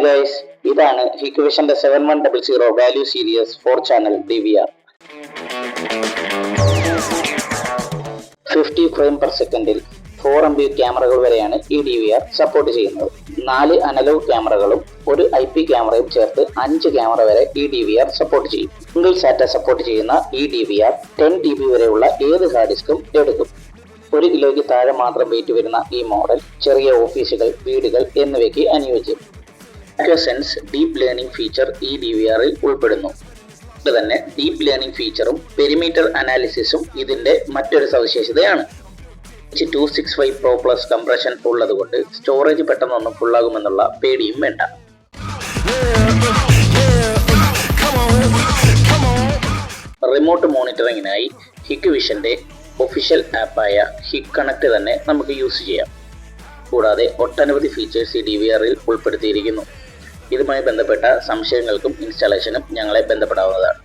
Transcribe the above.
Hi guys, ഇതാണ് ഹിക്വിഷന്റെ 7100 value series 4 channel DVR. 50 frame per സെക്കൻഡിൽ 4 MB ക്യാമറകൾ വരെയാണ് ഈ DVR സപ്പോർട്ട് ചെയ്യുന്നത്. 4 അനലോഗ് ക്യാമറകളും ഒരു IP ക്യാമറയും ചേർത്ത് 5 ക്യാമറ വരെ ഈ DVR സപ്പോർട്ട് ചെയ്യും. സിംഗിൾ സാറ്റ സപ്പോർട്ട് ചെയ്യുന്ന ഈ DVR 10 TB വരെയുള്ള ഏത് ഹാർഡ് ഡിസ്കും എടുക്കും. 1 കിലോയ്ക്ക് താഴെ മാത്രം വെയിറ്റ് വരുന്ന ഈ മോഡൽ ചെറിയ ഓഫീസുകൾ, വീടുകൾ എന്നിവയ്ക്ക് അനുയോജ്യം. സെൻസ് ഡീപ്പ് ലേണിംഗ് ഫീച്ചർ ഈ DVRൽ ഉൾപ്പെടുന്നു. അതുകൊണ്ട് തന്നെ ഡീപ്പ് ലേണിംഗ് ഫീച്ചറും പെരിമീറ്റർ അനാലിസിസും ഇതിന്റെ മറ്റൊരു സവിശേഷതയാണ്. H265 Pro Plus കംപ്രഷൻ ഉള്ളതുകൊണ്ട് സ്റ്റോറേജ് പെട്ടെന്നൊന്നും ഫുള്ളാകുമെന്നുള്ള പേടിയും വേണ്ട. റിമോട്ട് മോണിറ്ററിങ്ങിനായി ഹിക്വിഷന്റെ ഒഫീഷ്യൽ ആപ്പായ ഹിക് കണക്ട് തന്നെ നമുക്ക് യൂസ് ചെയ്യാം. കൂടാതെ ഒട്ടനവധി ഫീച്ചേഴ്സ് ഈ DVRൽ ഉൾപ്പെടുത്തിയിരിക്കുന്നു. ഇതുമായി ബന്ധപ്പെട്ട സംശയങ്ങൾക്കും ഇൻസ്റ്റാളേഷനും ഞങ്ങളെ ബന്ധപ്പെടാവുന്നതാണ്.